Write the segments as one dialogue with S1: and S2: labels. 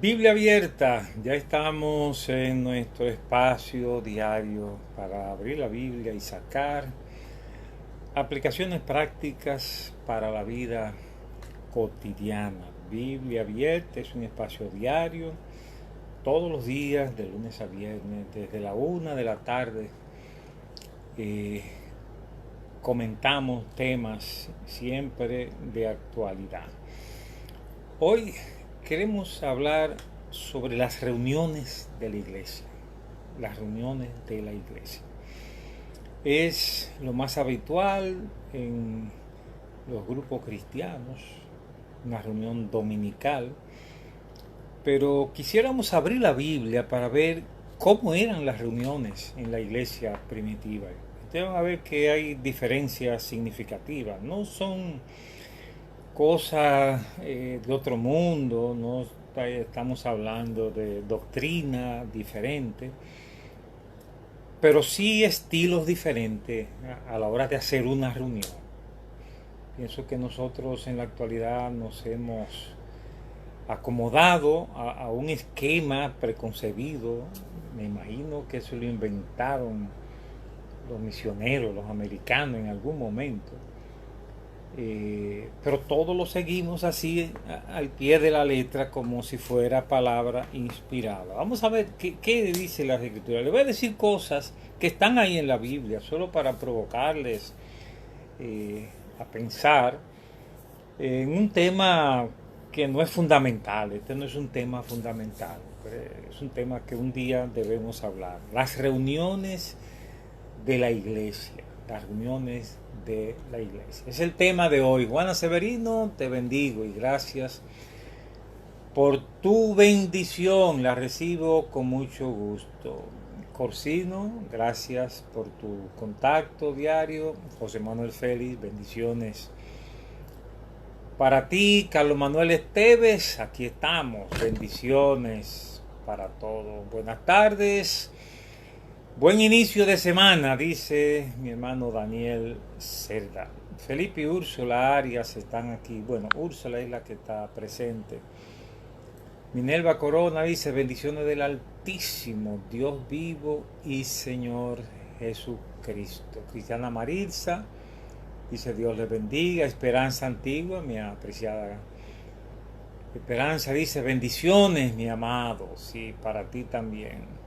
S1: Biblia abierta, ya estamos en nuestro espacio diario para abrir la Biblia y sacar aplicaciones prácticas para la vida cotidiana. Biblia abierta es un espacio diario, todos los días, de lunes a viernes, desde la 1 de la tarde. Comentamos temas siempre de actualidad. Hoy queremos hablar sobre las reuniones de la iglesia. Las reuniones de la iglesia. Es lo más habitual en los grupos cristianos, una reunión dominical, pero quisiéramos abrir la Biblia para ver cómo eran las reuniones en la iglesia primitiva. Ustedes van a ver que hay diferencias significativas, no son cosas de otro mundo, no estamos hablando de doctrina diferente, pero sí estilos diferentes a la hora de hacer una reunión. Pienso que nosotros en la actualidad nos hemos acomodado a un esquema preconcebido. Me imagino que eso lo inventaron los misioneros, los americanos en algún momento. Pero todo lo seguimos así al pie de la letra, como si fuera palabra inspirada. Vamos a ver qué dice la Escritura. Les voy a decir cosas que están ahí en la Biblia, solo para provocarles a pensar en un tema que no es fundamental. Este no es un tema fundamental, es un tema que un día debemos hablar. Las reuniones de la iglesia. Las reuniones de la iglesia. Es el tema de hoy. Juana Severino, te bendigo y gracias por tu bendición. La recibo con mucho gusto. Corsino, gracias por tu contacto diario. José Manuel Félix, bendiciones para ti. Carlos Manuel Esteves, aquí estamos. Bendiciones para todos. Buenas tardes. Buen inicio de semana, dice mi hermano Daniel Cerda. Felipe y Úrsula Arias están aquí. Bueno, Úrsula es la que está presente. Minerva Corona dice: bendiciones del Altísimo, Dios vivo y Señor Jesucristo. Cristiana Maritza dice: Dios les bendiga. Esperanza Antigua, mi apreciada Esperanza, dice: bendiciones, mi amado. Sí, para ti también.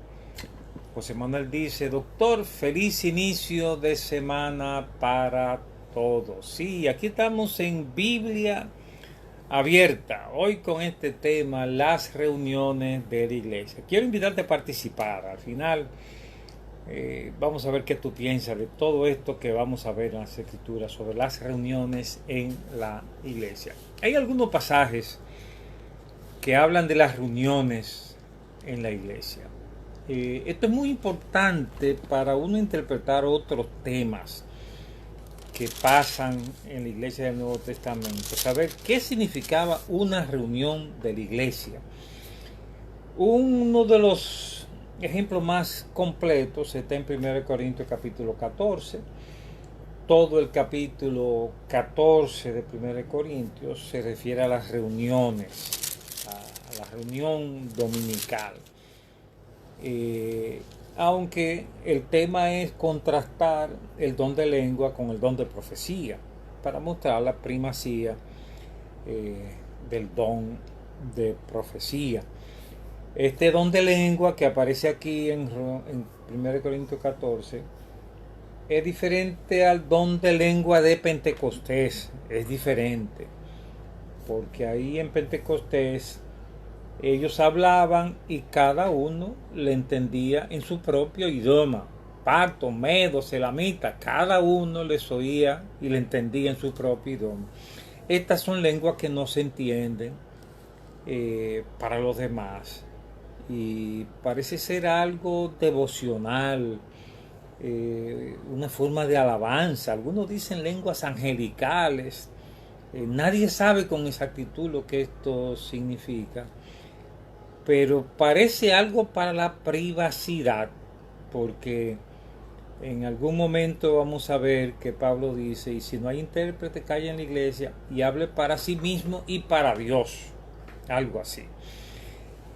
S1: José Manuel dice: doctor, feliz inicio de semana para todos. Sí, aquí estamos en Biblia abierta, hoy con este tema, las reuniones de la iglesia. Quiero invitarte a participar. Al final vamos a ver qué tú piensas de todo esto que vamos a ver en las Escrituras sobre las reuniones en la iglesia. Hay algunos pasajes que hablan de las reuniones en la iglesia. Esto es muy importante para uno interpretar otros temas que pasan en la iglesia del Nuevo Testamento. Saber qué significaba una reunión de la iglesia. Uno de los ejemplos más completos está en 1 Corintios capítulo 14. Todo el capítulo 14 de 1 Corintios se refiere a las reuniones, a la reunión dominical. Aunque el tema es contrastar el don de lengua con el don de profecía, para mostrar la primacía del don de profecía. Este don de lengua que aparece aquí en 1 Corintios 14 es diferente al don de lengua de Pentecostés. Es diferente, porque ahí en Pentecostés ellos hablaban y cada uno le entendía en su propio idioma. Parto, medo, selamita, cada uno les oía y le entendía en su propio idioma. Estas son lenguas que no se entienden para los demás. Y parece ser algo devocional, una forma de alabanza. Algunos dicen lenguas angelicales. Nadie sabe con exactitud lo que esto significa, pero parece algo para la privacidad, porque en algún momento vamos a ver que Pablo dice: y si no hay intérprete, calla en la iglesia y hable para sí mismo y para Dios, algo así.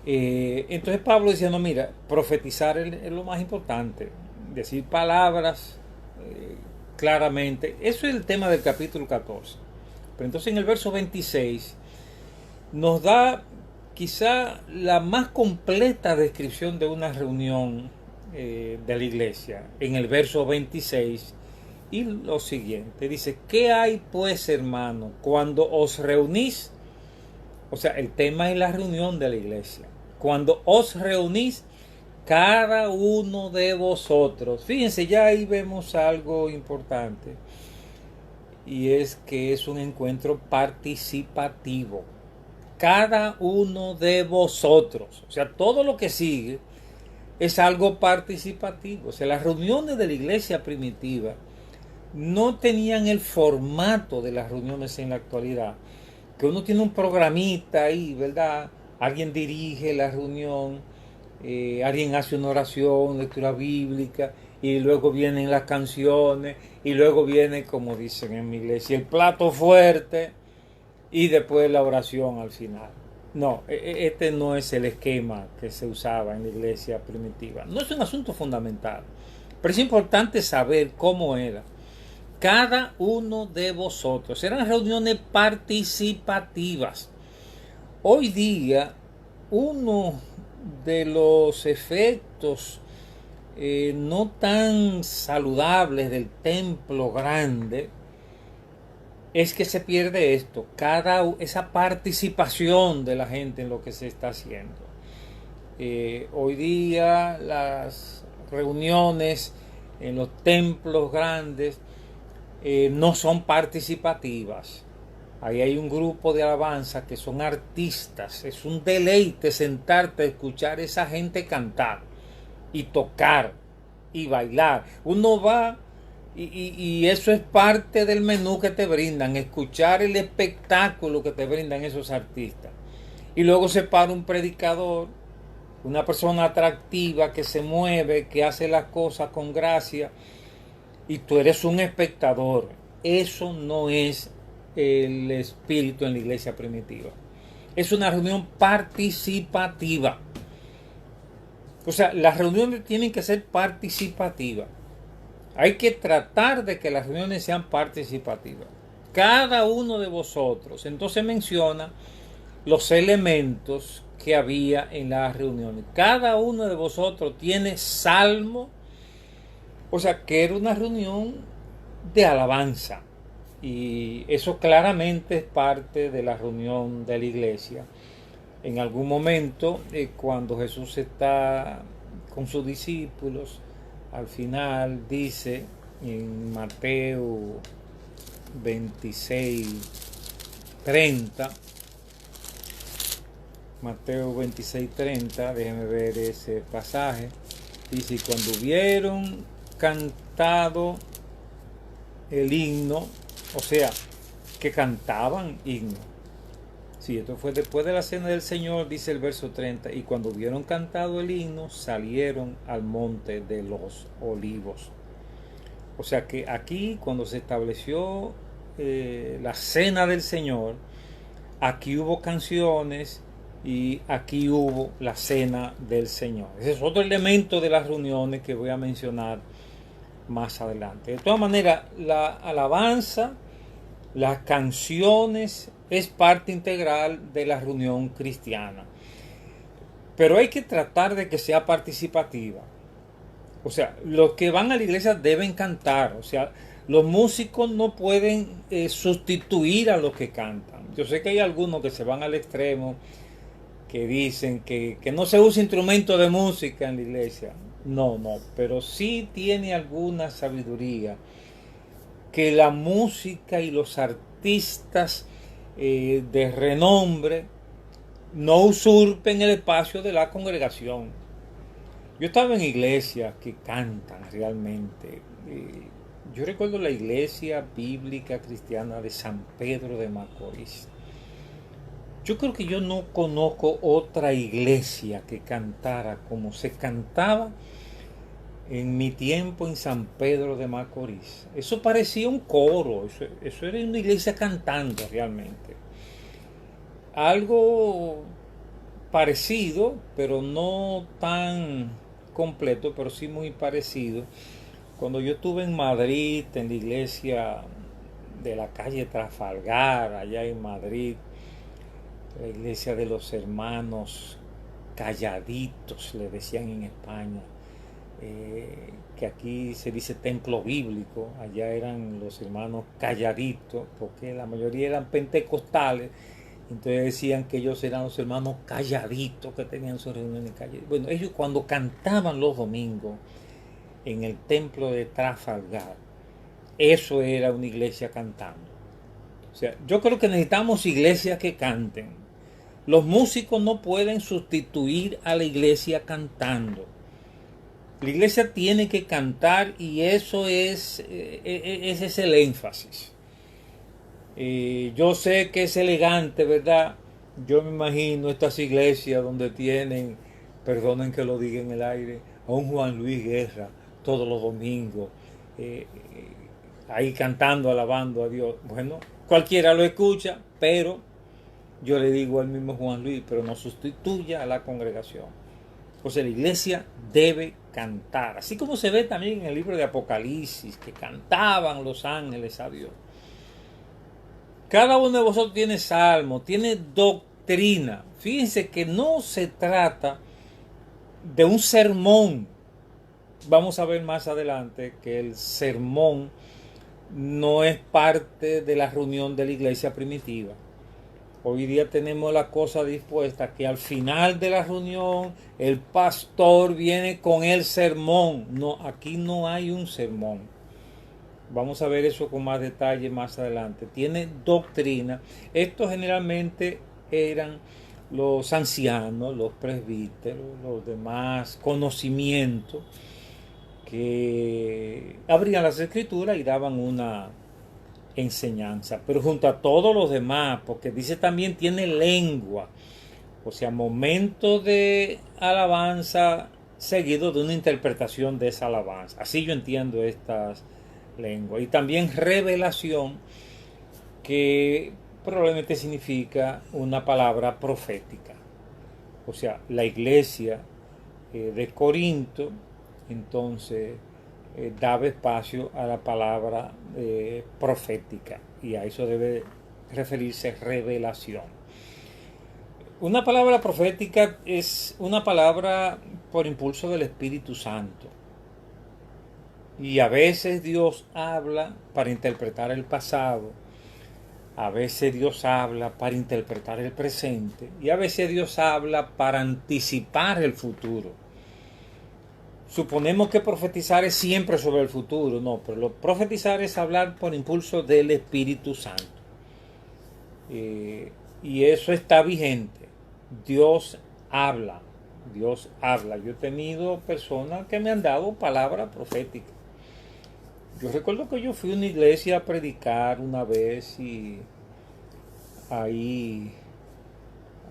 S1: Entonces Pablo decía, no, mira, profetizar es lo más importante, decir palabras claramente. Eso es el tema del capítulo 14. Pero entonces en el verso 26 nos da quizá la más completa descripción de una reunión de la iglesia. En el verso 26 y lo siguiente, dice, ¿qué hay pues, hermano, cuando os reunís? O sea, el tema es la reunión de la iglesia. Cuando os reunís, cada uno de vosotros. Fíjense, ya ahí vemos algo importante. Y es que es un encuentro participativo. Cada uno de vosotros. O sea, todo lo que sigue es algo participativo. O sea, las reuniones de la iglesia primitiva no tenían el formato de las reuniones en la actualidad, que uno tiene un programita ahí, ¿verdad? Alguien dirige la reunión, alguien hace una oración, lectura bíblica, y luego vienen las canciones, y luego viene, como dicen en mi iglesia, el plato fuerte, y después la oración al final. No, este no es el esquema que se usaba en la iglesia primitiva. No es un asunto fundamental, pero es importante saber cómo era. Cada uno de vosotros. Eran reuniones participativas. Hoy día, uno de los efectos no tan saludables del templo grande es que se pierde esto, esa participación de la gente en lo que se está haciendo. Hoy día las reuniones en los templos grandes no son participativas. Ahí hay un grupo de alabanza que son artistas. Es un deleite sentarte a escuchar a esa gente cantar y tocar y bailar. Uno va y eso es parte del menú que te brindan, escuchar el espectáculo que te brindan esos artistas. Y luego se para un predicador, una persona atractiva que se mueve, que hace las cosas con gracia, y tú eres un espectador. Eso no es el espíritu en la iglesia primitiva. Es una reunión participativa. O sea, las reuniones tienen que ser participativas. Hay que tratar de que las reuniones sean participativas. Cada uno de vosotros. Entonces menciona los elementos que había en las reuniones. Cada uno de vosotros tiene salmo. O sea, que era una reunión de alabanza. Y eso claramente es parte de la reunión de la iglesia. En algún momento, cuando Jesús está con sus discípulos, al final dice en Mateo 26:30, Mateo 26:30, déjenme ver ese pasaje, dice, y cuando hubieron cantado el himno, o sea, que cantaban himno. Sí, esto fue después de la cena del Señor, dice el verso 30, y cuando hubieron cantado el himno, salieron al monte de los olivos. O sea que aquí, cuando se estableció la cena del Señor, aquí hubo canciones y aquí hubo la cena del Señor. Ese es otro elemento de las reuniones que voy a mencionar más adelante. De todas maneras, la alabanza, las canciones es parte integral de la reunión cristiana. Pero hay que tratar de que sea participativa. O sea, los que van a la iglesia deben cantar. O sea, los músicos no pueden sustituir a los que cantan. Yo sé que hay algunos que se van al extremo, que dicen que no se usa instrumento de música en la iglesia. No, pero sí tiene alguna sabiduría que la música y los artistas de renombre no usurpen el espacio de la congregación. Yo estaba en iglesias que cantan realmente. Yo recuerdo la iglesia bíblica cristiana de San Pedro de Macorís. Yo creo que yo no conozco otra iglesia que cantara como se cantaba en mi tiempo en San Pedro de Macorís. Eso parecía un coro, eso era una iglesia cantando realmente. Algo parecido, pero no tan completo, pero sí muy parecido. Cuando yo estuve en Madrid, en la iglesia de la calle Trafalgar, allá en Madrid, la iglesia de los hermanos calladitos, le decían en España, que aquí se dice templo bíblico, allá eran los hermanos calladitos, porque la mayoría eran pentecostales, entonces decían que ellos eran los hermanos calladitos que tenían sus reuniones calladitas. Bueno, ellos cuando cantaban los domingos en el templo de Trafalgar, eso era una iglesia cantando. O sea, yo creo que necesitamos iglesias que canten. Los músicos no pueden sustituir a la iglesia cantando. La iglesia tiene que cantar y eso ese es el énfasis. Yo sé que es elegante, ¿verdad? Yo me imagino estas iglesias donde tienen, perdonen que lo diga en el aire, a un Juan Luis Guerra todos los domingos, ahí cantando, alabando a Dios. Bueno, cualquiera lo escucha, pero yo le digo al mismo Juan Luis, pero no sustituya a la congregación. O sea, la iglesia debe cantar, así como se ve también en el libro de Apocalipsis, que cantaban los ángeles a Dios. Cada uno de vosotros tiene salmo, tiene doctrina. Fíjense que no se trata de un sermón. Vamos a ver más adelante que el sermón no es parte de la reunión de la iglesia primitiva. Hoy día tenemos la cosa dispuesta que al final de la reunión el pastor viene con el sermón. No, aquí no hay un sermón. Vamos a ver eso con más detalle más adelante. Tiene doctrina. Estos generalmente eran los ancianos, los presbíteros, los demás conocimientos que abrían las escrituras y daban una enseñanza, pero junto a todos los demás, porque dice también tiene lengua, o sea, momento de alabanza seguido de una interpretación de esa alabanza. Así yo entiendo estas lenguas. Y también revelación, que probablemente significa una palabra profética. O sea, la iglesia de Corinto, entonces daba espacio a la palabra profética, y a eso debe referirse revelación. Una palabra profética es una palabra por impulso del Espíritu Santo, y a veces Dios habla para interpretar el pasado, a veces Dios habla para interpretar el presente, y a veces Dios habla para anticipar el futuro. Suponemos que profetizar es siempre sobre el futuro, no, pero profetizar es hablar por impulso del Espíritu Santo. Y eso está vigente. Dios habla, Dios habla. Yo he tenido personas que me han dado palabra profética. Yo recuerdo que yo fui a una iglesia a predicar una vez y ahí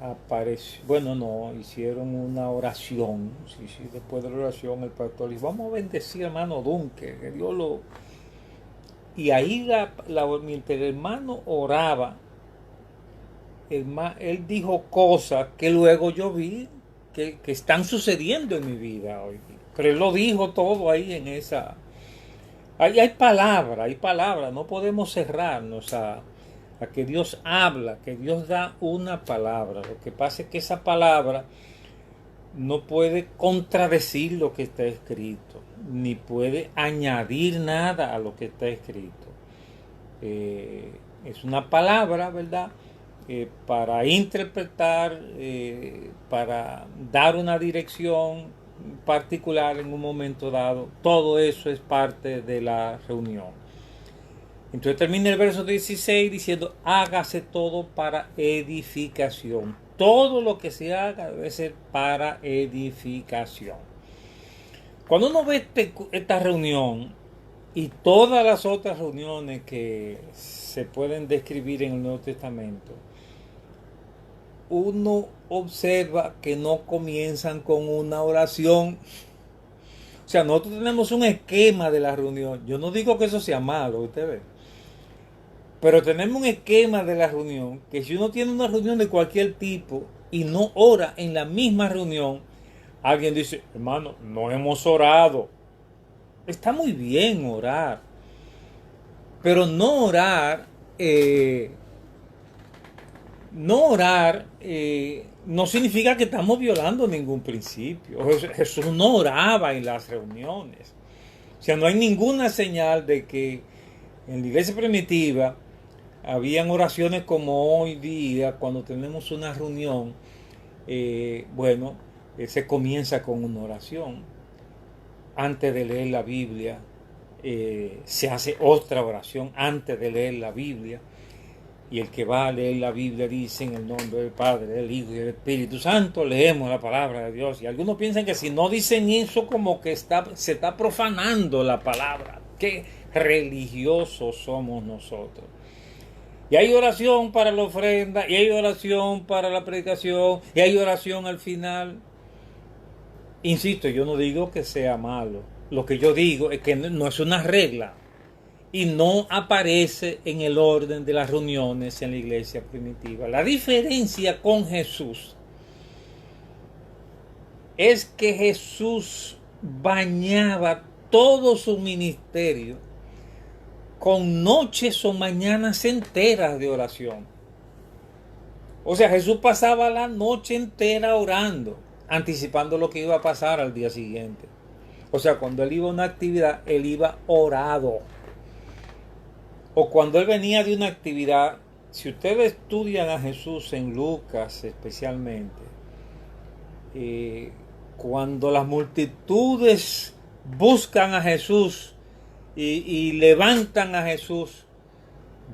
S1: apareció, bueno, no, hicieron una oración. Sí, después de la oración el pastor dijo, vamos a bendecir al hermano Dunque, que Dios lo... Y ahí mientras el hermano oraba, él dijo cosas que luego yo vi que están sucediendo en mi vida hoy. Pero él lo dijo todo ahí en esa... Hay palabra, no podemos cerrarnos a que Dios habla, que Dios da una palabra. Lo que pasa es que esa palabra no puede contradecir lo que está escrito, ni puede añadir nada a lo que está escrito. Es una palabra, ¿verdad? Para interpretar, para dar una dirección particular en un momento dado. Todo eso es parte de la reunión. Entonces termina el verso 16 diciendo, hágase todo para edificación. Todo lo que se haga debe ser para edificación. Cuando uno ve esta reunión y todas las otras reuniones que se pueden describir en el Nuevo Testamento, uno observa que no comienzan con una oración. O sea, nosotros tenemos un esquema de la reunión. Yo no digo que eso sea malo, usted ve. Pero tenemos un esquema de la reunión, que si uno tiene una reunión de cualquier tipo, y no ora en la misma reunión, alguien dice, hermano, no hemos orado. Está muy bien orar, pero no orar, no significa que estamos violando ningún principio. Jesús no oraba en las reuniones. O sea, no hay ninguna señal de que en la iglesia primitiva habían oraciones como hoy día, cuando tenemos una reunión, se comienza con una oración. Antes de leer la Biblia, se hace otra oración antes de leer la Biblia. Y el que va a leer la Biblia dice en el nombre del Padre, del Hijo y del Espíritu Santo, leemos la palabra de Dios. Y algunos piensan que si no dicen eso, como que se está profanando la palabra. Qué religiosos somos nosotros. Y hay oración para la ofrenda, y hay oración para la predicación, y hay oración al final. Insisto, yo no digo que sea malo. Lo que yo digo es que no es una regla. Y no aparece en el orden de las reuniones en la iglesia primitiva. La diferencia con Jesús es que Jesús bañaba todo su ministerio con noches o mañanas enteras de oración. O sea, Jesús pasaba la noche entera orando, anticipando lo que iba a pasar al día siguiente. O sea, cuando él iba a una actividad, él iba orado. O cuando él venía de una actividad, si ustedes estudian a Jesús en Lucas especialmente, cuando las multitudes buscan a Jesús y levantan a Jesús,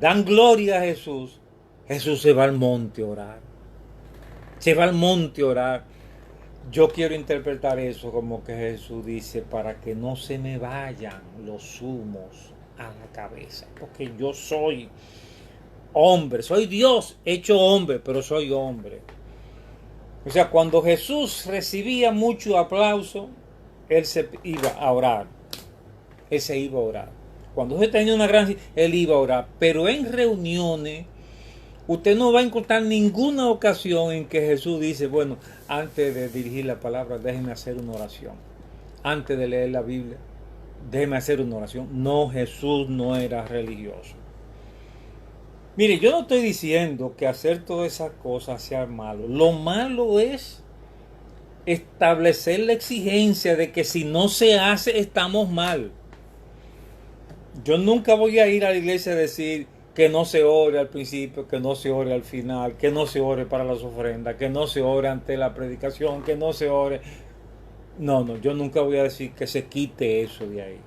S1: dan gloria a Jesús, Jesús se va al monte a orar. Se va al monte a orar. Yo quiero interpretar eso como que Jesús dice, para que no se me vayan los humos a la cabeza, porque yo soy hombre, soy Dios hecho hombre, pero soy hombre. O sea, cuando Jesús recibía mucho aplauso, él se iba a orar. Él se iba a orar. Cuando Jesús tenía una gran, él iba a orar. Pero en reuniones, usted no va a encontrar ninguna ocasión en que Jesús dice, bueno, antes de dirigir la palabra, déjenme hacer una oración. Antes de leer la Biblia, déjeme hacer una oración. No, Jesús no era religioso. Mire, yo no estoy diciendo que hacer todas esas cosas sea malo. Lo malo es establecer la exigencia de que si no se hace, estamos mal. Yo nunca voy a ir a la iglesia a decir que no se ore al principio, que no se ore al final, que no se ore para las ofrendas, que no se ore ante la predicación, que no se ore. No, yo nunca voy a decir que se quite eso de ahí.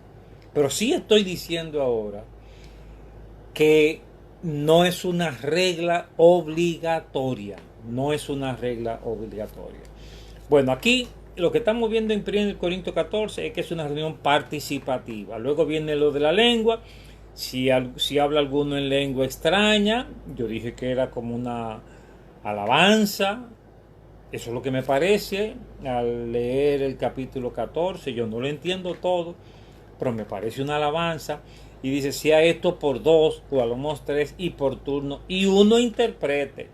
S1: Pero sí estoy diciendo ahora que no es una regla obligatoria. No es una regla obligatoria. Bueno, aquí lo que estamos viendo en 1 Corintios 14 es que es una reunión participativa. Luego viene lo de la lengua. Si habla alguno en lengua extraña, yo dije que era como una alabanza. Eso es lo que me parece al leer el capítulo 14. Yo no lo entiendo todo, pero me parece una alabanza. Y dice, sea esto por dos, o a lo menos tres, y por turno, y uno interprete.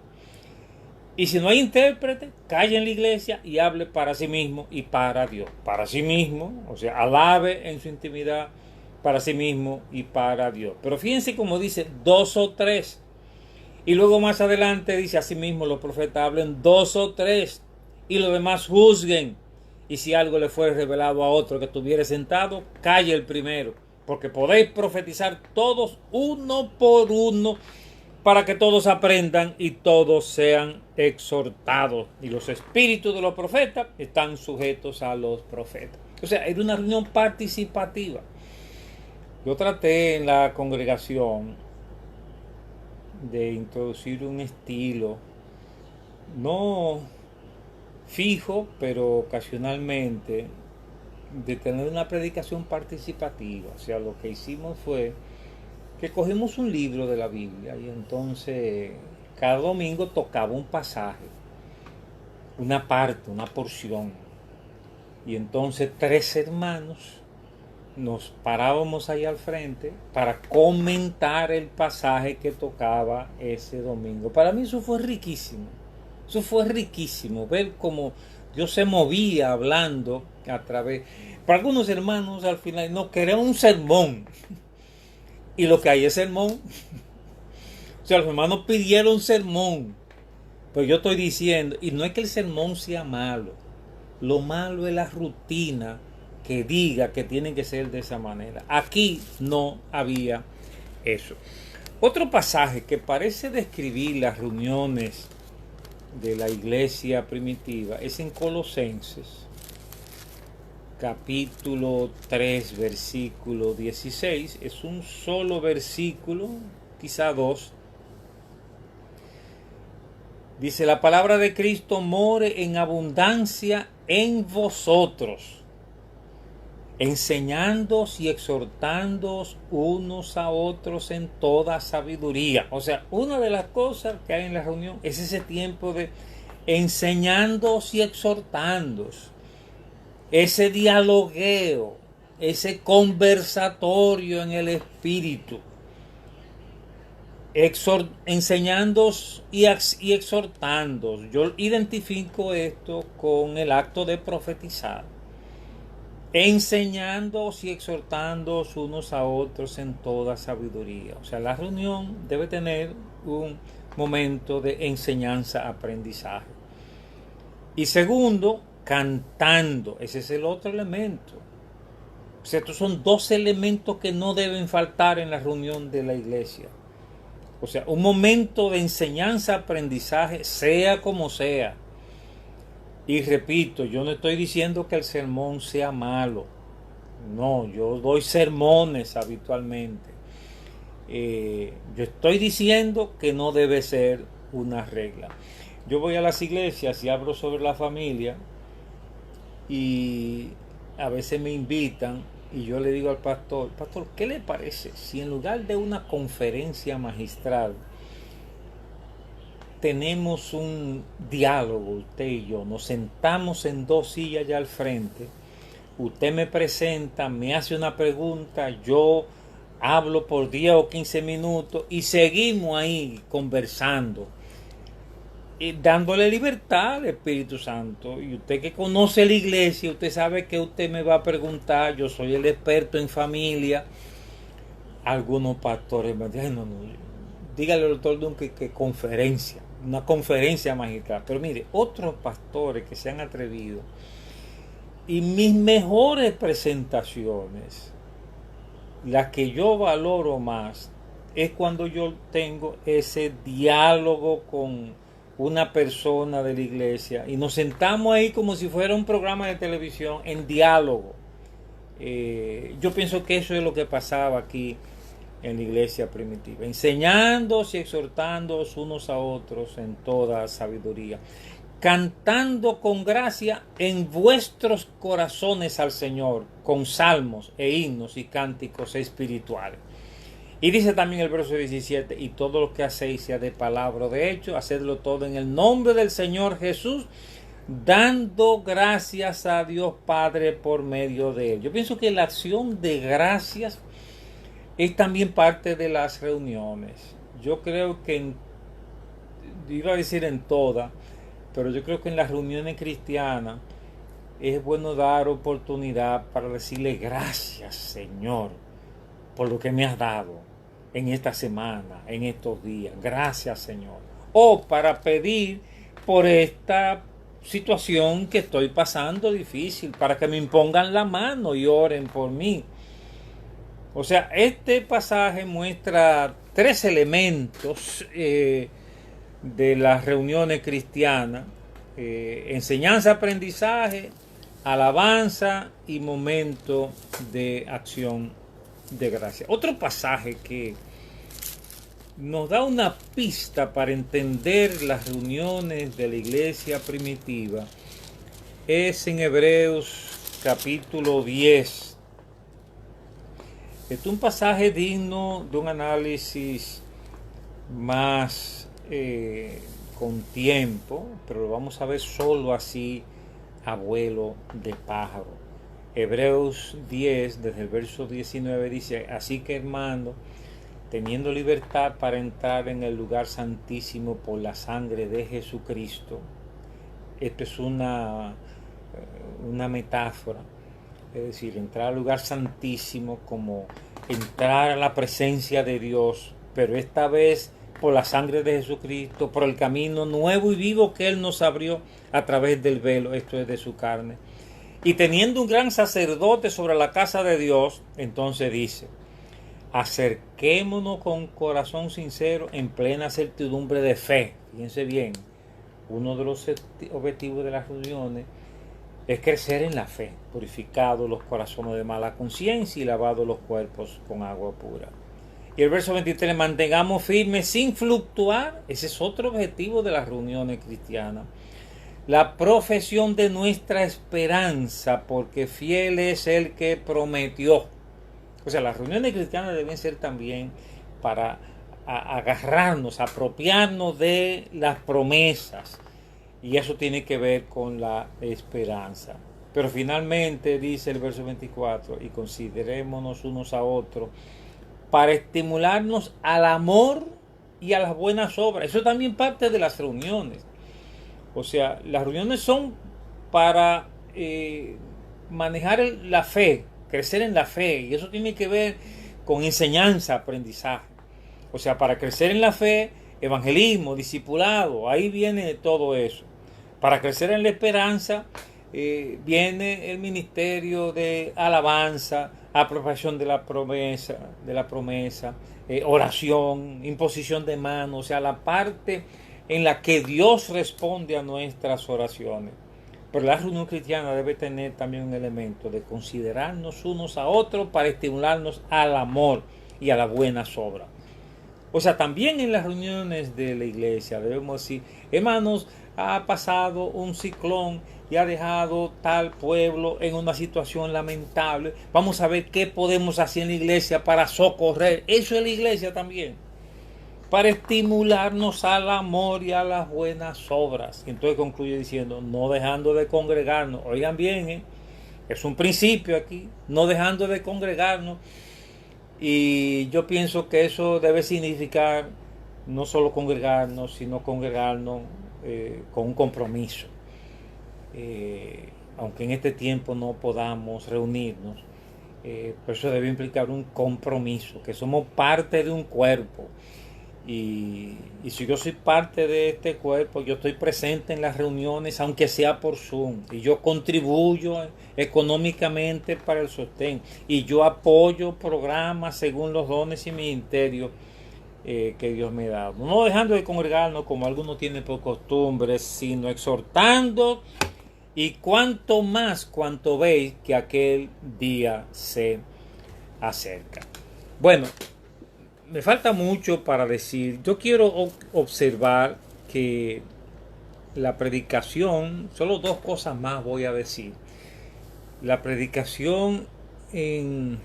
S1: Y si no hay intérprete, calle en la iglesia y hable para sí mismo y para Dios. Para sí mismo, o sea, alabe en su intimidad, para sí mismo y para Dios. Pero fíjense como dice, dos o tres. Y luego más adelante dice, asimismo los profetas hablen dos o tres, y los demás juzguen. Y si algo le fue revelado a otro que estuviera sentado, calle el primero. Porque podéis profetizar todos uno por uno, para que todos aprendan y todos sean exhortados. Y los espíritus de los profetas están sujetos a los profetas. O sea, es una reunión participativa. Yo traté en la congregación de introducir un estilo, no fijo, pero ocasionalmente, de tener una predicación participativa. O sea, lo que hicimos fue que cogimos un libro de la Biblia y entonces cada domingo tocaba un pasaje, una parte, una porción. Y entonces 3 hermanos nos parábamos ahí al frente para comentar el pasaje que tocaba ese domingo. Para mí eso fue riquísimo. Eso fue riquísimo, ver cómo Dios se movía hablando a través. Para algunos hermanos al final no querían un sermón. Y lo que hay es sermón. O sea, los hermanos pidieron sermón. Pero yo estoy diciendo, y no es que el sermón sea malo. Lo malo es la rutina que diga que tienen que ser de esa manera. Aquí no había eso. Otro pasaje que parece describir las reuniones de la iglesia primitiva es en Colosenses, capítulo 3, versículo 16. Es un solo versículo, quizá dos. Dice: la palabra de Cristo more en abundancia en vosotros, enseñándoos y exhortándoos unos a otros en toda sabiduría. O sea, una de las cosas que hay en la reunión es ese tiempo de enseñándoos y exhortándoos, ese dialogueo, ese conversatorio en el espíritu, enseñándoos y exhortándoos. Yo identifico esto con el acto de profetizar. Enseñándoos y exhortándoos unos a otros en toda sabiduría. O sea, la reunión debe tener un momento de enseñanza-aprendizaje. Y segundo, cantando. Ese es el otro elemento. O sea, estos son dos elementos que no deben faltar en la reunión de la iglesia. O sea, un momento de enseñanza-aprendizaje, sea como sea. Y repito, yo no estoy diciendo que el sermón sea malo. No, yo doy sermones habitualmente. Yo estoy diciendo que no debe ser una regla. Yo voy a las iglesias y hablo sobre la familia y a veces me invitan y yo le digo al pastor, ¿qué le parece si en lugar de una conferencia magistral tenemos un diálogo, usted y yo, nos sentamos en dos sillas allá al frente, usted me presenta, me hace una pregunta, yo hablo por 10 o 15 minutos y seguimos ahí conversando, y dándole libertad al Espíritu Santo? Y usted que conoce la iglesia, usted sabe que usted me va a preguntar, yo soy el experto en familia. Algunos pastores me dicen, no, dígale al doctor Duncan que conferencia, una conferencia magistral. Pero mire, otros pastores que se han atrevido, y mis mejores presentaciones, las que yo valoro más, es cuando yo tengo ese diálogo con una persona de la iglesia y nos sentamos ahí como si fuera un programa de televisión en diálogo. Yo pienso que eso es lo que pasaba aquí en la iglesia primitiva, enseñándoos y exhortándoos unos a otros en toda sabiduría, cantando con gracia en vuestros corazones al Señor, con salmos e himnos y cánticos espirituales. Y dice también el verso 17, y todo lo que hacéis, sea de palabra o de hecho, hacedlo todo en el nombre del Señor Jesús, dando gracias a Dios Padre por medio de él. Yo pienso que la acción de gracias es también parte de las reuniones. Yo creo que, iba a decir en todas, pero yo creo que en las reuniones cristianas es bueno dar oportunidad para decirle gracias, Señor, por lo que me has dado en esta semana, en estos días. Gracias, Señor. O para pedir por esta situación que estoy pasando difícil, para que me impongan la mano y oren por mí. O sea, este pasaje muestra tres elementos de las reuniones cristianas: enseñanza, aprendizaje, alabanza y momento de acción de gracia. Otro pasaje que nos da una pista para entender las reuniones de la iglesia primitiva es en Hebreos capítulo 10. Este es un pasaje digno de un análisis más con tiempo, pero lo vamos a ver solo así a vuelo de pájaro. Hebreos 10, desde el verso 19 dice: así que, hermano, teniendo libertad para entrar en el lugar santísimo por la sangre de Jesucristo. Esto es una metáfora, es decir, entrar al lugar santísimo como entrar a la presencia de Dios, pero esta vez por la sangre de Jesucristo, por el camino nuevo y vivo que Él nos abrió a través del velo, esto es de su carne. Y teniendo un gran sacerdote sobre la casa de Dios, entonces dice: acerquémonos con corazón sincero en plena certidumbre de fe. Fíjense bien, uno de los objetivos de las reuniones es crecer en la fe, purificados los corazones de mala conciencia y lavados los cuerpos con agua pura. Y el verso 23, mantengamos firmes sin fluctuar. Ese es otro objetivo de las reuniones cristianas. La profesión de nuestra esperanza, porque fiel es el que prometió. O sea, las reuniones cristianas deben ser también para agarrarnos, apropiarnos de las promesas. Y eso tiene que ver con la esperanza. Pero finalmente dice el verso 24, y considerémonos unos a otros para estimularnos al amor y a las buenas obras. Eso también parte de las reuniones. O sea, las reuniones son para manejar la fe, crecer en la fe. Y eso tiene que ver con enseñanza, aprendizaje. O sea, para crecer en la fe, evangelismo, discipulado, ahí viene todo eso. Para crecer en la esperanza, viene el ministerio de alabanza, apropiación de la promesa, oración, imposición de manos, o sea, la parte en la que Dios responde a nuestras oraciones. Pero la reunión cristiana debe tener también un elemento de considerarnos unos a otros para estimularnos al amor y a las buenas obras. O sea, también en las reuniones de la iglesia debemos decir: hermanos, ha pasado un ciclón y ha dejado tal pueblo en una situación lamentable. Vamos a ver qué podemos hacer en la iglesia para socorrer. Eso es la iglesia también. Para estimularnos al amor y a las buenas obras. Y entonces concluye diciendo: no dejando de congregarnos. Oigan bien, es un principio aquí. No dejando de congregarnos. Y yo pienso que eso debe significar no solo congregarnos, sino congregarnos con un compromiso. Aunque en este tiempo no podamos reunirnos, pero eso debe implicar un compromiso, que somos parte de un cuerpo. Y si yo soy parte de este cuerpo, yo estoy presente en las reuniones, aunque sea por Zoom, y yo contribuyo económicamente para el sostén, y yo apoyo programas según los dones y ministerios que Dios me da. No dejando de congregarnos como algunos tienen por costumbre, sino exhortando, y cuanto más cuanto veis que aquel día se acerca. Bueno, me falta mucho para decir. Yo quiero observar que la predicación, solo dos cosas más voy a decir. La predicación en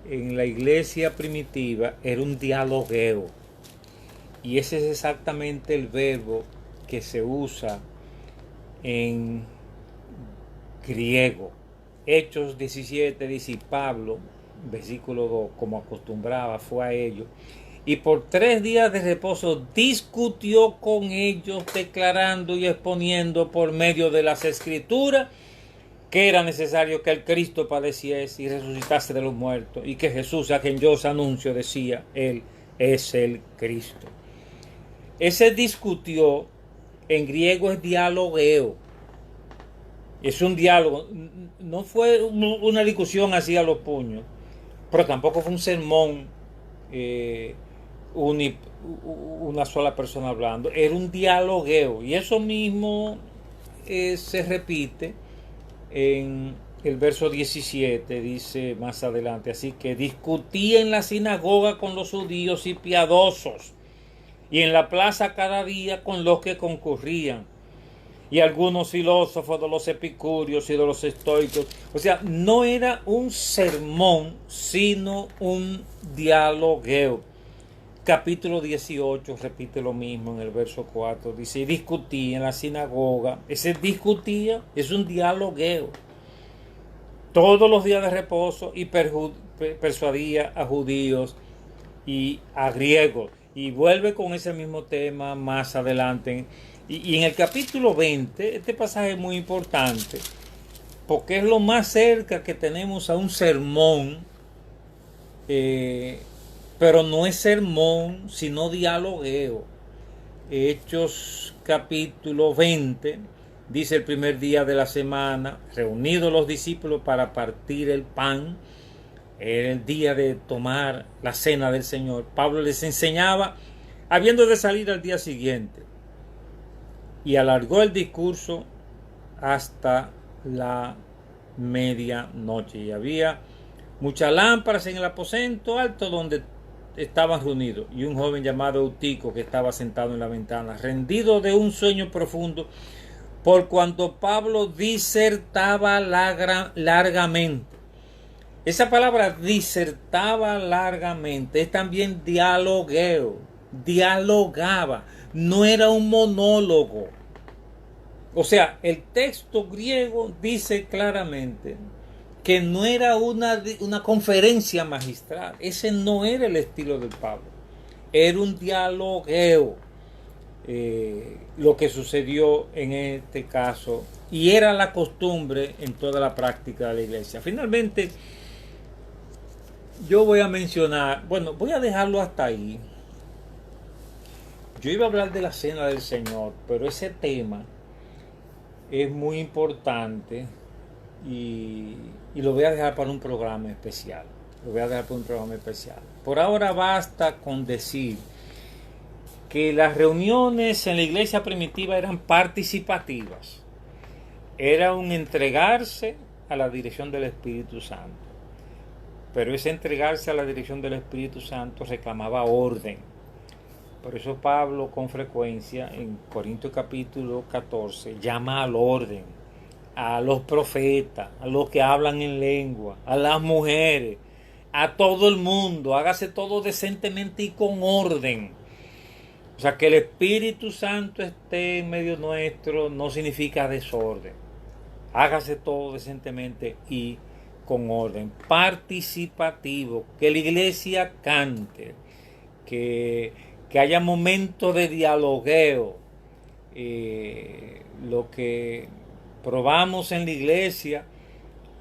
S1: la iglesia primitiva era un dialogueo. Y ese es exactamente el verbo que se usa en griego. Hechos 17 dice: Pablo, versículo 2, como acostumbraba, fue a ellos, y por 3 días de reposo discutió con ellos, declarando y exponiendo por medio de las escrituras que era necesario que el Cristo padeciese y resucitase de los muertos, y que Jesús, a quien yo os anuncio, decía: Él es el Cristo. Ese discutió en griego es dialogueo. Es un diálogo. No fue una discusión así a los puños, pero tampoco fue un sermón, una sola persona hablando. Era un dialogueo. Y eso mismo se repite en el verso 17. Dice más adelante: así que discutía en la sinagoga con los judíos y piadosos, y en la plaza cada día con los que concurrían, y algunos filósofos de los epicúreos y de los estoicos. O sea, no era un sermón, sino un dialogueo. Capítulo 18 repite lo mismo en el verso 4. Dice: y discutía en la sinagoga. Ese discutía es un dialogueo. Todos los días de reposo, y persuadía a judíos y a griegos. Y vuelve con ese mismo tema más adelante. Y en el capítulo 20, este pasaje es muy importante, porque es lo más cerca que tenemos a un sermón, eh, pero no es sermón, sino dialogueo. Hechos capítulo 20, dice el primer día de la semana, reunidos los discípulos para partir el pan, era el día de tomar la cena del Señor. Pablo les enseñaba, habiendo de salir al día siguiente, y alargó el discurso hasta la medianoche. Y había muchas lámparas en el aposento alto donde estaban reunidos, y un joven llamado Eutico, que estaba sentado en la ventana, rendido de un sueño profundo, por cuanto Pablo disertaba largamente. Esa palabra disertaba largamente es también dialogueo, dialogaba, no era un monólogo. O sea, el texto griego dice claramente que no era una conferencia magistral. Ese no era el estilo del Pablo. Era un dialogueo, lo que sucedió en este caso, y era la costumbre en toda la práctica de la iglesia. Finalmente, yo voy a mencionar, bueno, voy a dejarlo hasta ahí. Yo iba a hablar de la cena del Señor, pero ese tema es muy importante y lo voy a dejar para un programa especial. Lo voy a dejar para un programa especial. Por ahora basta con decir que las reuniones en la iglesia primitiva eran participativas. Era un entregarse a la dirección del Espíritu Santo. Pero ese entregarse a la dirección del Espíritu Santo reclamaba orden. Por eso Pablo con frecuencia en Corintios capítulo 14 llama al orden, a los profetas, a los que hablan en lengua, a las mujeres, a todo el mundo. Hágase todo decentemente y con orden. O sea, que el Espíritu Santo esté en medio nuestro no significa desorden. Hágase todo decentemente y con orden. Participativo, que la iglesia cante, que haya momentos de dialogueo. Lo que probamos en la iglesia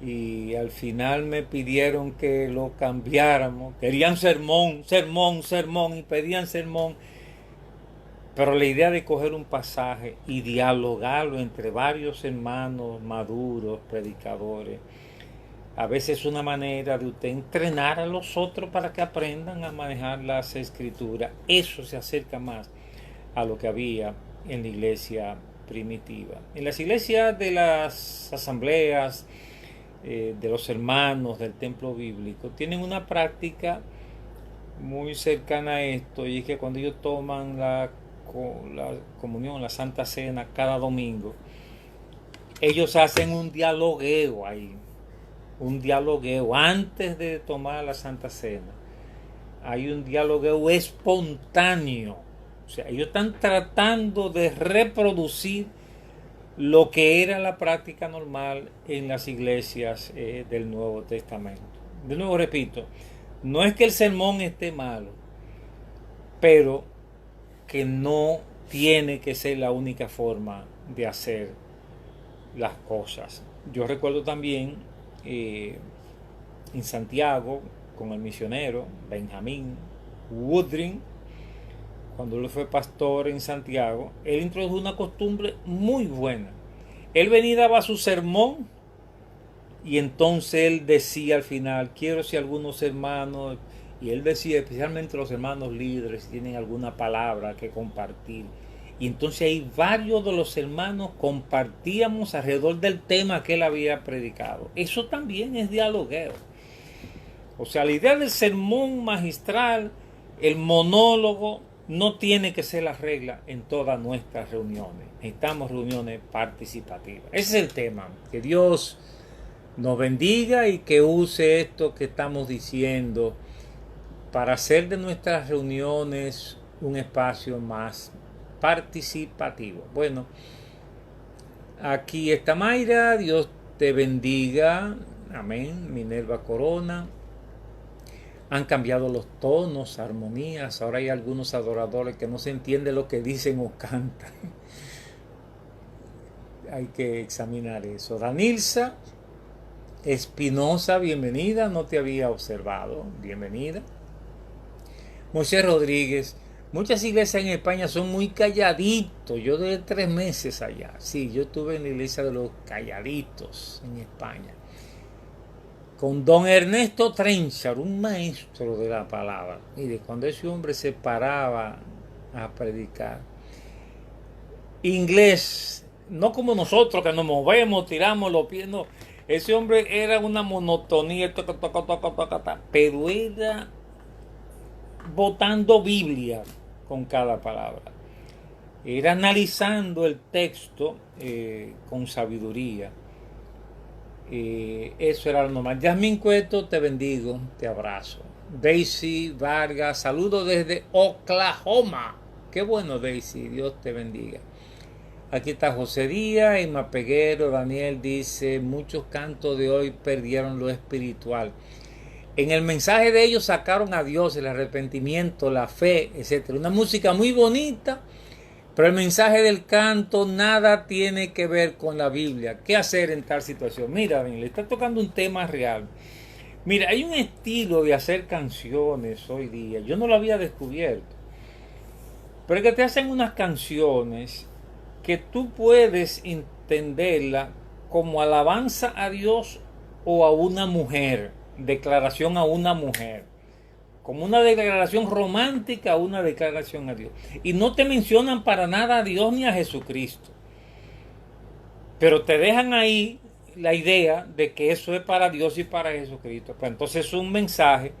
S1: y al final me pidieron que lo cambiáramos. Querían sermón, sermón, sermón y pedían sermón. Pero la idea de coger un pasaje y dialogarlo entre varios hermanos maduros, predicadores, a veces es una manera de usted entrenar a los otros para que aprendan a manejar las escrituras. Eso se acerca más a lo que había en la iglesia primitiva. En las iglesias de las asambleas, de los hermanos del templo bíblico, tienen una práctica muy cercana a esto, y es que cuando ellos toman la comunión, la Santa Cena cada domingo, ellos hacen un dialogueo ahí, un dialogueo antes de tomar la Santa Cena. Hay un dialogueo espontáneo, o sea, ellos están tratando de reproducir lo que era la práctica normal en las iglesias del Nuevo Testamento. De nuevo repito, no es que el sermón esté malo, pero que no tiene que ser la única forma de hacer las cosas. Yo recuerdo también en Santiago, con el misionero Benjamín Woodring, cuando él fue pastor en Santiago, él introdujo una costumbre muy buena. Él venía y daba su sermón, y entonces él decía al final, quiero si algunos hermanos, y él decía especialmente los hermanos líderes, tienen alguna palabra que compartir. Y entonces ahí varios de los hermanos compartíamos alrededor del tema que él había predicado. Eso también es dialogueo. O sea, la idea del sermón magistral, el monólogo, no tiene que ser la regla en todas nuestras reuniones. Necesitamos reuniones participativas. Ese es el tema. Que Dios nos bendiga y que use esto que estamos diciendo para hacer de nuestras reuniones un espacio más participativo. Bueno, aquí está Mayra. Dios te bendiga. Amén. Minerva Corona. Han cambiado los tonos, armonías. Ahora hay algunos adoradores que no se entiende lo que dicen o cantan. Hay que examinar eso. Danilza Espinosa, bienvenida. No te había observado. Bienvenida. Moisés Rodríguez. Muchas iglesias en España son muy calladitos. Yo de 3 meses allá. Sí, yo estuve en la iglesia de los calladitos en España. Con don Ernesto Trenchard, un maestro de la palabra. Mire, cuando ese hombre se paraba a predicar, inglés, no como nosotros que nos movemos, tiramos los pies, no. Ese hombre era una monotonía, pero era botando Biblia con cada palabra. Era analizando el texto con sabiduría. Eso era lo normal. Yasmin Cueto, te bendigo, te abrazo. Daisy Vargas, saludos desde Oklahoma. Qué bueno, Daisy, Dios te bendiga. Aquí está José Díaz, Emma Peguero, Daniel dice, muchos cantos de hoy perdieron lo espiritual. En el mensaje de ellos sacaron a Dios, el arrepentimiento, la fe, etc. Una música muy bonita, pero el mensaje del canto nada tiene que ver con la Biblia. ¿Qué hacer en tal situación? Mira, le está tocando un tema real. Mira, hay un estilo de hacer canciones hoy día. Yo no lo había descubierto. Pero es que te hacen unas canciones que tú puedes entenderla como alabanza a Dios o a una mujer. Declaración a una mujer. Como una declaración romántica, una declaración a Dios. Y no te mencionan para nada a Dios ni a Jesucristo. Pero te dejan ahí la idea de que eso es para Dios y para Jesucristo. Pues entonces es un mensaje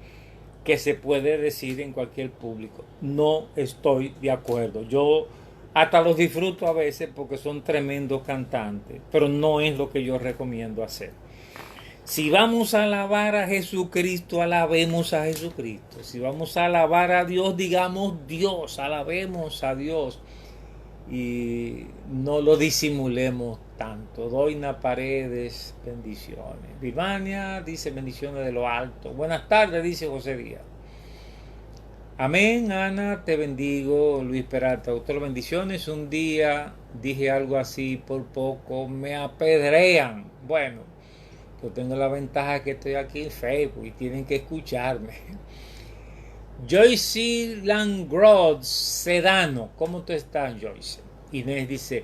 S1: que se puede decir en cualquier público. No estoy de acuerdo. Yo hasta los disfruto a veces porque son tremendos cantantes. Pero no es lo que yo recomiendo hacer. Si vamos a alabar a Jesucristo, alabemos a Jesucristo. Si vamos a alabar a Dios, digamos Dios, alabemos a Dios. Y no lo disimulemos tanto. Doina Paredes, bendiciones. Vivania dice bendiciones de lo alto. Buenas tardes, dice José Díaz. Amén, Ana, te bendigo. Luis Peralta, doctor, bendiciones. Un día dije algo así, por poco me apedrean. Bueno, yo tengo la ventaja que estoy aquí en Facebook y tienen que escucharme. Joyce Langrod Sedano, ¿cómo tú estás, Joyce? Inés dice,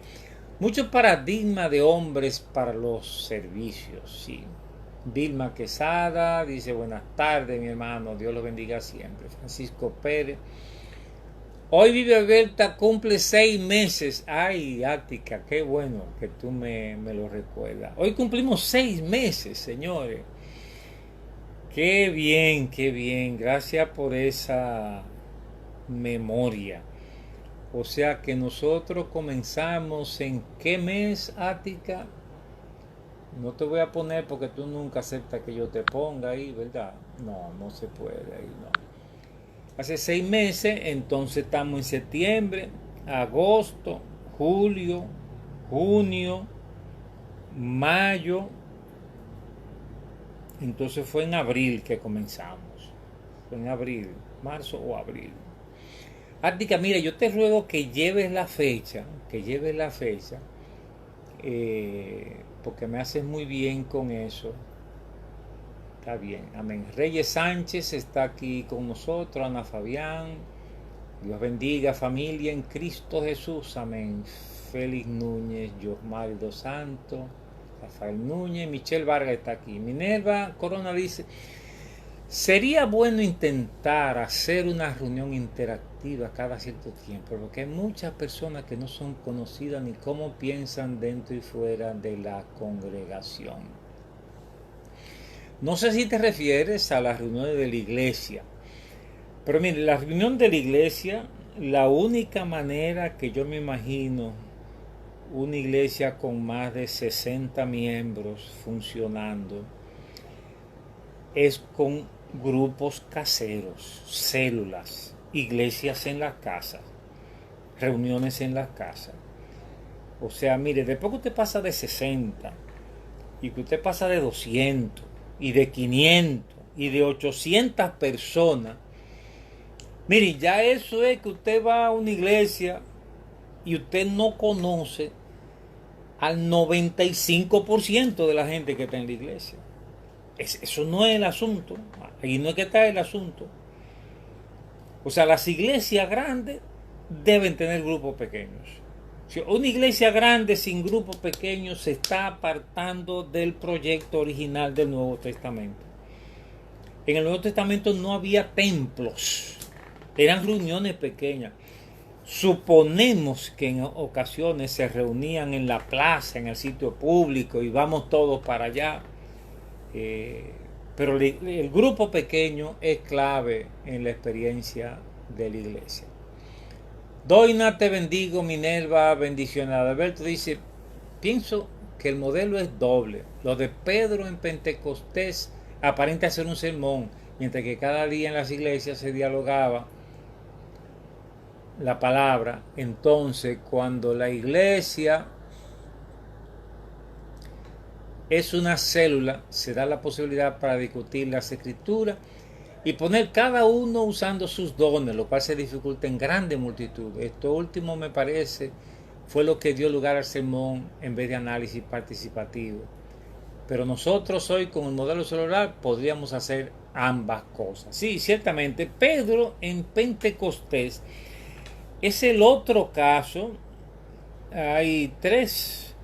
S1: muchos paradigmas de hombres para los servicios, sí. Vilma Quesada dice, buenas tardes, mi hermano, Dios los bendiga siempre. Francisco Pérez. Hoy Vive Berta cumple 6 meses. Ay, Ática, qué bueno que tú me lo recuerdas. Hoy cumplimos 6 meses, señores. Qué bien, qué bien. Gracias por esa memoria. O sea que nosotros comenzamos en ¿qué mes, Ática? No te voy a poner porque tú nunca aceptas que yo te ponga ahí, ¿verdad? No, no se puede ahí, no. Hace 6 meses, entonces estamos en septiembre, agosto, julio, junio, mayo. Entonces fue en abril que comenzamos. Fue en abril, marzo o abril. Ática, mira, yo te ruego que lleves la fecha, porque me haces muy bien con eso. Está bien, amén. Reyes Sánchez está aquí con nosotros, Ana Fabián. Dios bendiga, familia en Cristo Jesús, amén. Félix Núñez, Josmar dos Santos, Rafael Núñez, Michelle Vargas está aquí. Minerva Corona dice, sería bueno intentar hacer una reunión interactiva cada cierto tiempo, porque hay muchas personas que no son conocidas ni cómo piensan dentro y fuera de la congregación. No sé si te refieres a las reuniones de la iglesia, pero mire, la reunión de la iglesia, la única manera que yo me imagino una iglesia con más de 60 miembros funcionando es con grupos caseros, células, iglesias en las casas, reuniones en las casas. O sea, mire, después que usted pasa de 60 y que usted pasa de 200 y de 500 y de 800 personas, miren, ya eso es que usted va a una iglesia y usted no conoce al 95% de la gente que está en la iglesia. Eso no es el asunto. Ahí no es que está el asunto. O sea, las iglesias grandes deben tener grupos pequeños. Si una iglesia grande sin grupos pequeños se está apartando del proyecto original del Nuevo Testamento. En el Nuevo Testamento no había templos, eran reuniones pequeñas. Suponemos que en ocasiones se reunían en la plaza, en el sitio público, y vamos todos para allá. Pero el grupo pequeño es clave en la experiencia de la iglesia. Doina, te bendigo, Minerva, bendicionada. Alberto dice, pienso que el modelo es doble. Lo de Pedro en Pentecostés aparenta ser un sermón, mientras que cada día en las iglesias se dialogaba la palabra. Entonces, cuando la iglesia es una célula, se da la posibilidad para discutir las escrituras y poner cada uno usando sus dones, lo cual se dificulta en grandes multitudes. Esto último, me parece, fue lo que dio lugar al sermón en vez de análisis participativo. Pero nosotros hoy, con el modelo celular, podríamos hacer ambas cosas. Sí, ciertamente, Pedro en Pentecostés es el otro caso. Hay 3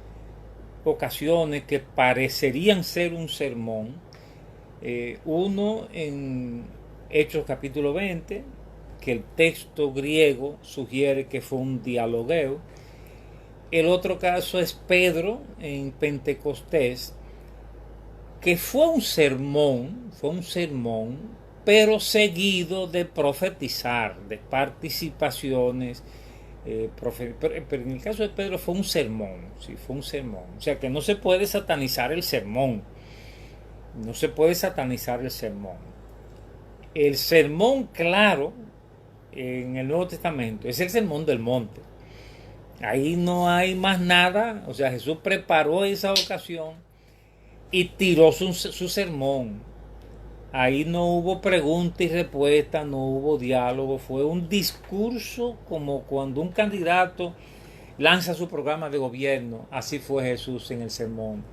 S1: ocasiones que parecerían ser un sermón. Uno en Hechos capítulo 20, que el texto griego sugiere que fue un dialogueo. El otro caso es Pedro en Pentecostés, que fue un sermón, pero seguido de profetizar, de participaciones. Pero en el caso de Pedro fue un sermón, sí, fue un sermón. O sea que no se puede satanizar el sermón. No se puede satanizar el sermón. El sermón claro en el Nuevo Testamento es el sermón del monte. Ahí no hay más nada. O sea, Jesús preparó esa ocasión y tiró su sermón. Ahí no hubo pregunta y respuesta, no hubo diálogo. Fue un discurso como cuando un candidato lanza su programa de gobierno. Así fue Jesús en el sermón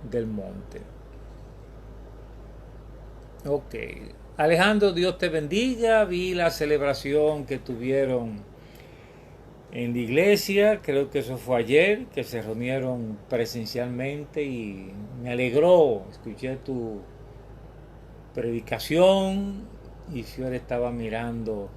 S1: del monte. Ok. Alejandro, Dios te bendiga. Vi la celebración que tuvieron en la iglesia. Creo que eso fue ayer, que se reunieron presencialmente y me alegró. Escuché tu predicación y Fiore estaba mirando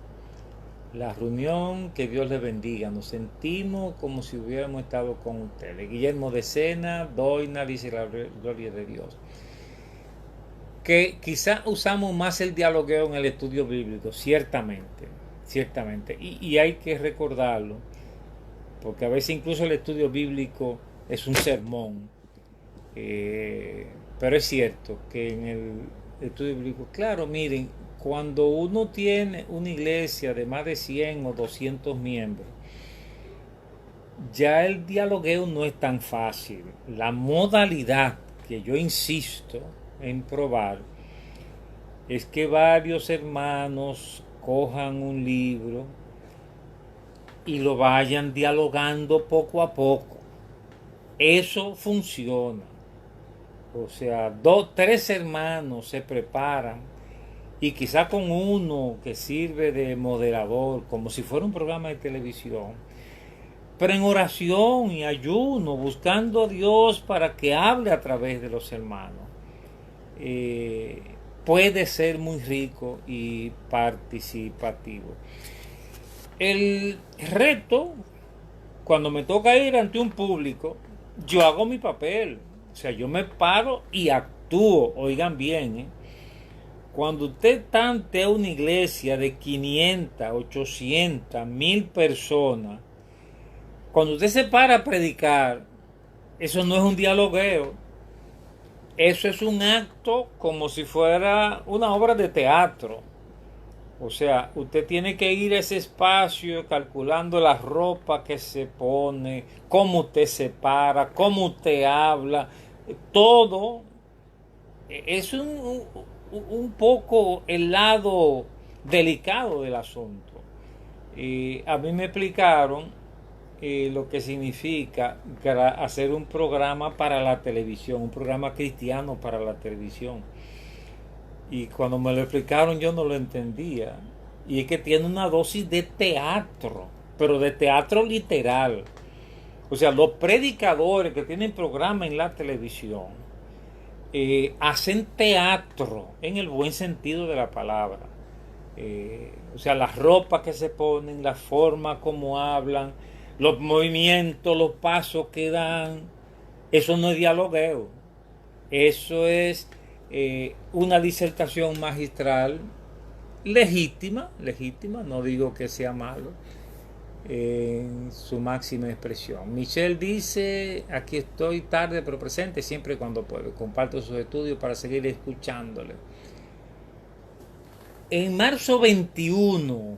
S1: la reunión. Que Dios les bendiga. Nos sentimos como si hubiéramos estado con ustedes. Guillermo de Sena, Doina, dice la gloria de Dios. Que quizás usamos más el dialogueo en el estudio bíblico, ciertamente. Y hay que recordarlo, porque a veces incluso el estudio bíblico es un sermón. Pero es cierto que en el estudio bíblico, claro, miren, cuando uno tiene una iglesia de más de 100 o 200 miembros, ya el dialogueo no es tan fácil. La modalidad que yo insisto en probar es que varios hermanos cojan un libro y lo vayan dialogando poco a poco. Eso funciona. O sea, 3 hermanos se preparan y quizá con uno que sirve de moderador, como si fuera un programa de televisión, pero en oración y ayuno, buscando a Dios para que hable a través de los hermanos. Puede ser muy rico y participativo. El reto, cuando me toca ir ante un público, yo hago mi papel. O sea, yo me paro y actúo. Oigan bien, cuando usted está ante una iglesia de 500, 800, 1000 personas, cuando usted se para a predicar, eso no es un dialogueo. Eso es un acto como si fuera una obra de teatro. O sea, usted tiene que ir a ese espacio calculando la ropa que se pone, cómo usted se para, cómo usted habla. Todo es un poco el lado delicado del asunto. A mí me explicaron lo que significa hacer un programa para la televisión, un programa cristiano para la televisión. Y cuando me lo explicaron yo no lo entendía. Y es que tiene una dosis de teatro, pero de teatro literal. O sea, los predicadores que tienen programa en la televisión hacen teatro en el buen sentido de la palabra. O sea, las ropas que se ponen, la forma como hablan, los movimientos, los pasos que dan, eso no es dialogueo. Eso es una disertación magistral legítima, no digo que sea malo, en su máxima expresión. Michelle dice, aquí estoy tarde pero presente siempre cuando puedo. Comparto sus estudios para seguir escuchándole. En marzo 21,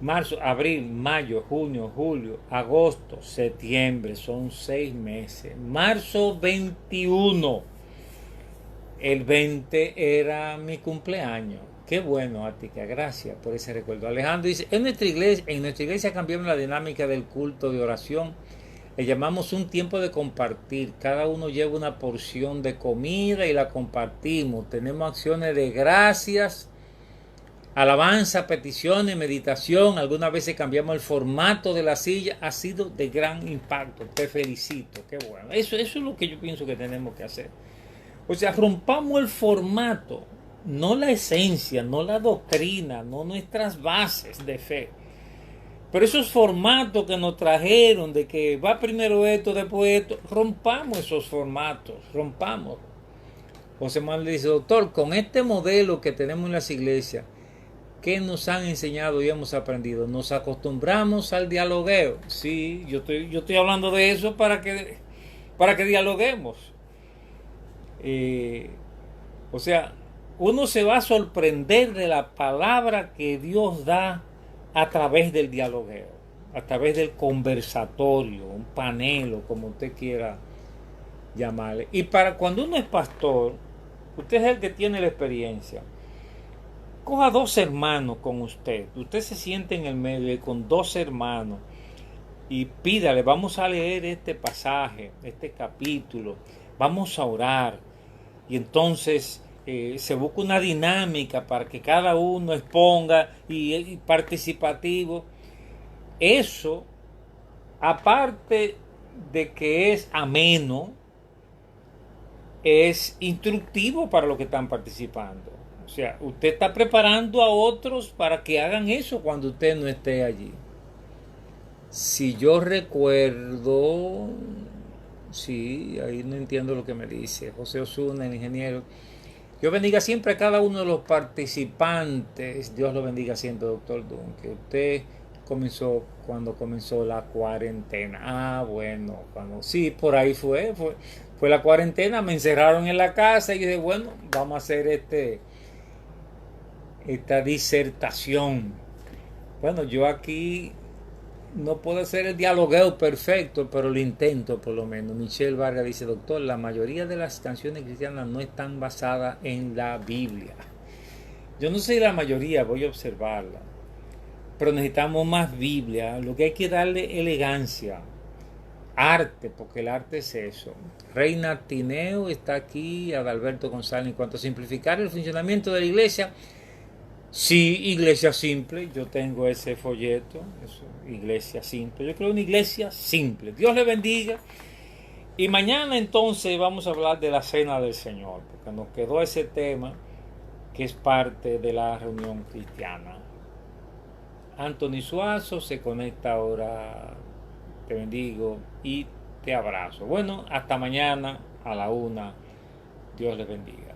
S1: marzo, abril, mayo, junio, julio, agosto, septiembre, son 6 meses. Marzo 21, el 20 era mi cumpleaños. Qué bueno, Ática, gracias por ese recuerdo. Alejandro dice, en nuestra iglesia cambiamos la dinámica del culto de oración. Le llamamos un tiempo de compartir. Cada uno lleva una porción de comida y la compartimos. Tenemos acciones de gracias, alabanza, peticiones, meditación. Algunas veces cambiamos el formato de la silla. Ha sido de gran impacto. Te felicito. Qué bueno. Eso es lo que yo pienso que tenemos que hacer. O sea, rompamos el formato, no la esencia, no la doctrina, no nuestras bases de fe. Pero esos formatos que nos trajeron de que va primero esto, después esto, rompamos esos formatos, rompamos. José Manuel le dice, doctor, con este modelo que tenemos en las iglesias, ¿qué nos han enseñado y hemos aprendido? Nos acostumbramos al dialogueo. Sí, yo estoy hablando de eso para que dialoguemos. O sea, uno se va a sorprender de la palabra que Dios da a través del dialogueo, a través del conversatorio, un panelo, como usted quiera llamarle. Y para cuando uno es pastor, usted es el que tiene la experiencia. Coja 2 hermanos con usted se siente en el medio y con 2 hermanos y pídale, vamos a leer este pasaje, este capítulo, vamos a orar. Y entonces se busca una dinámica para que cada uno exponga y participativo. Eso, aparte de que es ameno, es instructivo para los que están participando. O sea, usted está preparando a otros para que hagan eso cuando usted no esté allí. Si yo recuerdo, sí, ahí no entiendo lo que me dice José Osuna, el ingeniero. Dios bendiga siempre a cada uno de los participantes. Dios lo bendiga siempre, doctor Dunn. Que usted comenzó cuando comenzó la cuarentena. Ah, bueno, sí, por ahí fue la cuarentena. Me encerraron en la casa y dije, bueno, vamos a hacer esta disertación. Bueno, yo aquí no puedo hacer el dialogueo perfecto, pero lo intento por lo menos. Michelle Vargas dice, doctor, la mayoría de las canciones cristianas no están basadas en la Biblia. Yo no sé la mayoría, voy a observarla. Pero necesitamos más Biblia. Lo que hay que darle elegancia, arte, porque el arte es eso. Reina Tineo está aquí, Adalberto González, en cuanto a simplificar el funcionamiento de la iglesia. Sí, iglesia simple, yo tengo ese folleto, eso, iglesia simple. Yo creo una iglesia simple. Dios le bendiga. Y mañana entonces vamos a hablar de la cena del Señor, porque nos quedó ese tema que es parte de la reunión cristiana. Anthony Suazo se conecta ahora. Te bendigo y te abrazo. Bueno, hasta mañana a la 1. Dios les bendiga.